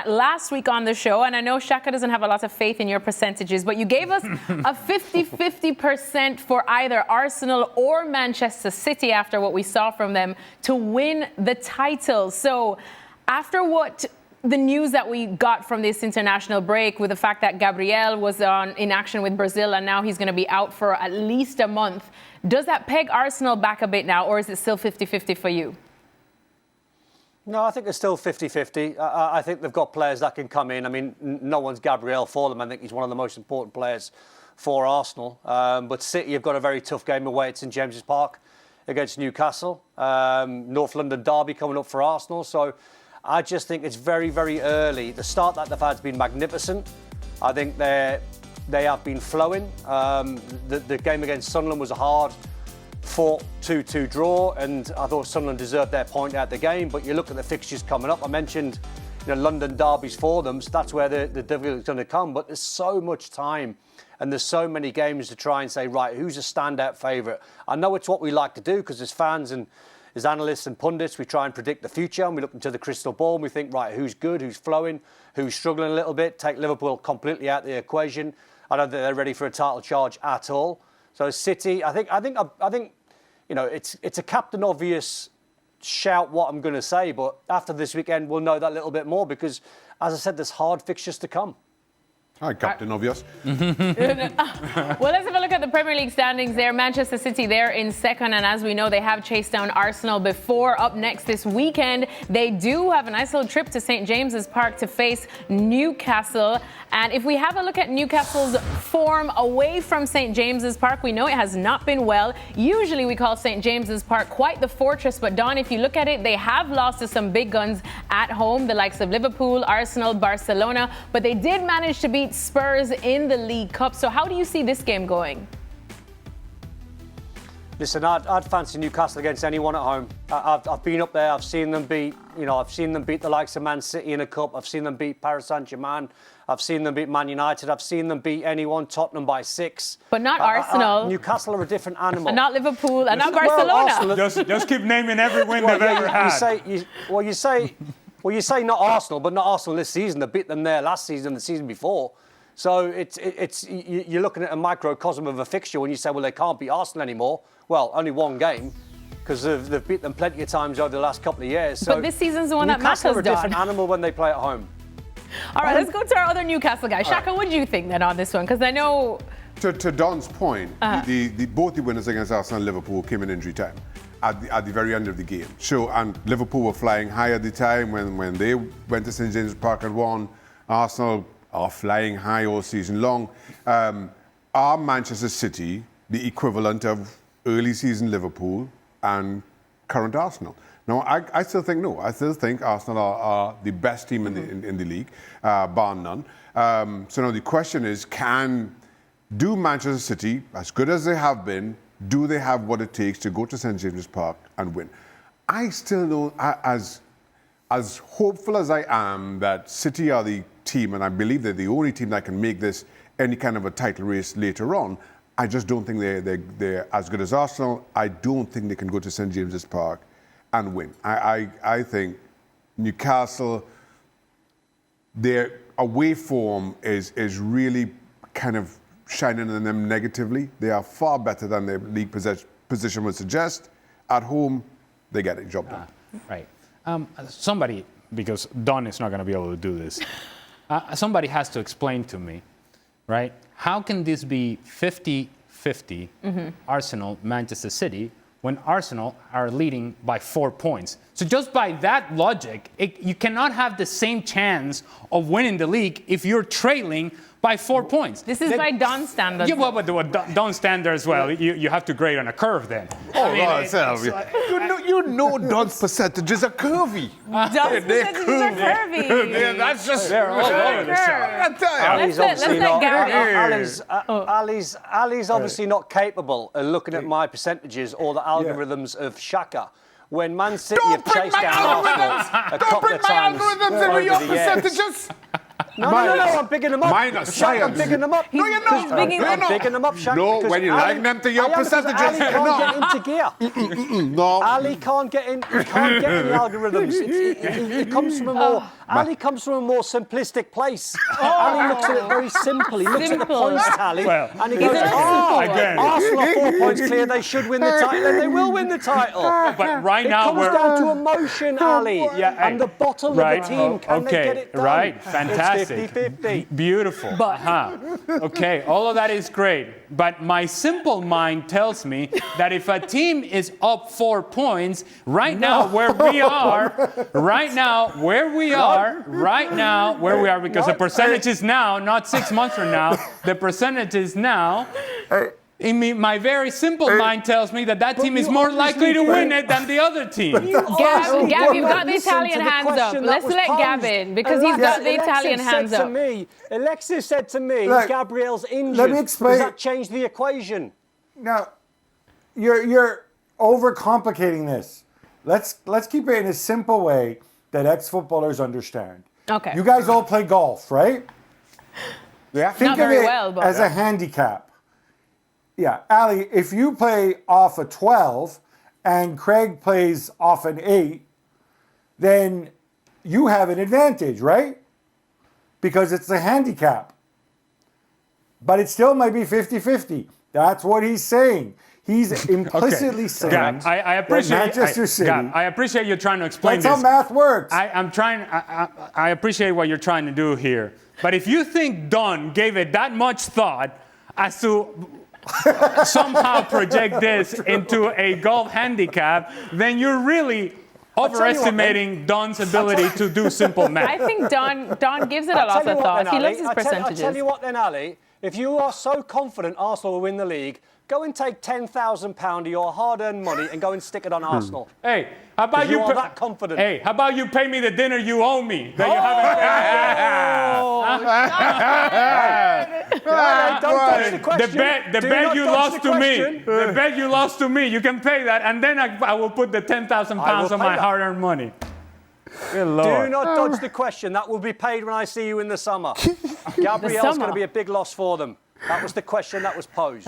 last week on the show, and I know Shaka doesn't have a lot of faith in your percentages, but you gave us a 50-50% for either Arsenal or Manchester City after what we saw from them to win the title. So after the news that we got from this international break, with the fact that Gabriel was in action with Brazil and now he's going to be out for at least a month, does that peg Arsenal back a bit now, or is it still 50-50 for you? No, I think it's still 50-50. I think they've got players that can come in. I mean, no one's Gabriel for them. I think he's one of the most important players for Arsenal. But City have got a very tough game away at St James's Park against Newcastle. North London derby coming up for Arsenal. So I just think it's very, very early. The start that they've had has been magnificent. I think they have been flowing. The game against Sunderland was a hard-fought 2-2 draw, and I thought Sunderland deserved their point out the game. But you look at the fixtures coming up. I mentioned London derbies for them, so that's where the difficulty is going to come. But there's so much time, and there's so many games to try and say, right, who's a standout favourite? I know it's what we like to do because as fans and as analysts and pundits, we try and predict the future, and we look into the crystal ball and we think, right, who's good, who's flowing, who's struggling a little bit. Take Liverpool completely out of the equation. I don't think they're ready for a title charge at all. So City, I think, it's a captain obvious shout what I'm going to say, but after this weekend we'll know that a little bit more because, as I said, there's hard fixtures to come. Hi, Captain Obvious. Well, let's have a look at the Premier League standings there. Manchester City, they're in second, and as we know, they have chased down Arsenal before. Up next this weekend, they do have a nice little trip to St James's Park to face Newcastle. And if we have a look at Newcastle's form away from St James's Park, we know it has not been well. Usually we call St James's Park quite the fortress, but Don, if you look at it, they have lost to some big guns at home, the likes of Liverpool, Arsenal, Barcelona, but they did manage to beat Spurs in the League Cup. So how do you see this game going? Listen, I'd fancy Newcastle against anyone at home. I've been up there. I've seen them beat. I've seen them beat the likes of Man City in a cup. I've seen them beat Paris Saint-Germain. I've seen them beat Man United. I've seen them beat anyone. Tottenham by 6. But not Arsenal. Newcastle are a different animal. And not Liverpool. And not Barcelona. Just keep naming every win they've ever had. You say not Arsenal, but not Arsenal this season. They beat them there last season, the season before. So you're looking at a microcosm of a fixture when you say, well, they can't beat Arsenal anymore. Well, only one game, because they've beat them plenty of times over the last couple of years. So but this season's the one that matters, Newcastle are a different animal when they play at home. All right, let's go to our other Newcastle guy. Shaka, what do you think then on this one? Because I know... To Don's point, both the winners against Arsenal and Liverpool came in injury time at the very end of the game. So, and Liverpool were flying high at the time when they went to St James's Park and won. Arsenal are flying high all season long. Are Manchester City the equivalent of early season Liverpool and current Arsenal? No, I still think no. I still think Arsenal are the best team in the league, bar none. So now the question is, do Manchester City, as good as they have been, do they have what it takes to go to St James's Park and win? I still don't, as hopeful as I am that City are the team, and I believe they're the only team that can make this any kind of a title race later on, I just don't think they're as good as Arsenal. I don't think they can go to St James's Park and win. I think Newcastle, their away form is really kind of shining on them negatively. They are far better than their league position would suggest. At home, they get a job done. Right. Somebody, because Don is not going to be able to do this, somebody has to explain to me, right? How can this be 50-50 Arsenal, Manchester City, when Arsenal are leading by 4 points? So just by that logic, you cannot have the same chance of winning the league if you're trailing by 4 points. This is by Don's standards. Yeah, well, but Don's standards, well, you have to grade on a curve then. You know Don's percentages are curvy. Don's percentages are curvy. Yeah, that's just... They're all over the show. Ali's obviously not capable of looking at my percentages or the algorithms of Shaka. When Man City have chased down Arsenal a couple of times over the years. No, I'm bigging them up. Mine are science. I'm bigging them up. No, you're not. I'm bigging them up, Shaka. No, when you like them to your percentages. Ali can't get into gear. No. Ali can't get in. He can't get in the algorithms. It comes from a more Ali comes from a more simplistic place. Ali looks at it very simply. He looks at the points tally and he goes, Arsenal are 4 points clear, they should win the title, and they will win the title. But right now it comes down to emotion, Ali, and the bottom of the team. Can they get it done? Right, fantastic. It's 50-50. Beautiful. Okay, all of that is great. But my simple mind tells me that if a team is up 4 points, right now where we are, because the percentage is now, not 6 months from now, the percentage is now. My very simple mind tells me that team is more likely to win it than the other team. Gab, you've got the Italian hands up. Let's let Gab in, because he's got the Italian hands up. Alexis said to me, Gabriel's injured. Let me explain. Does that change the equation? Now, you're overcomplicating this. Let's keep it in a simple way that ex-footballers understand. Okay. You guys all play golf, right? Yeah. Think Not of very it well, but as a handicap. Yeah, Ali, if you play off a 12 and Craig plays off an 8, then you have an advantage, right? Because it's a handicap. But it still might be 50-50. That's what he's saying. He's implicitly saying Gab, I appreciate Manchester City. Gab, I appreciate you trying to explain That's this. how math works. I appreciate what you're trying to do here. But if you think Don gave it that much thought as to somehow project this into a golf handicap, then you're really overestimating Don's ability to do simple math. I think Don gives it a lot of thought. He loves his percentages. I'll tell you what then, Ali. If you are so confident Arsenal will win the league, go and take £10,000 of your hard-earned money and go and stick it on Arsenal. Hey, how about you are that confident? Hey, how about you pay me the dinner you owe me that you haven't paid? Don't dodge the question. The bet you lost to me. The bet you lost to me. You can pay that, and then I will put the £10,000 of my hard-earned money. Good Lord. Do not dodge the question. That will be paid when I see you in the summer. Gabriel's going to be a big loss for them. That was the question that was posed.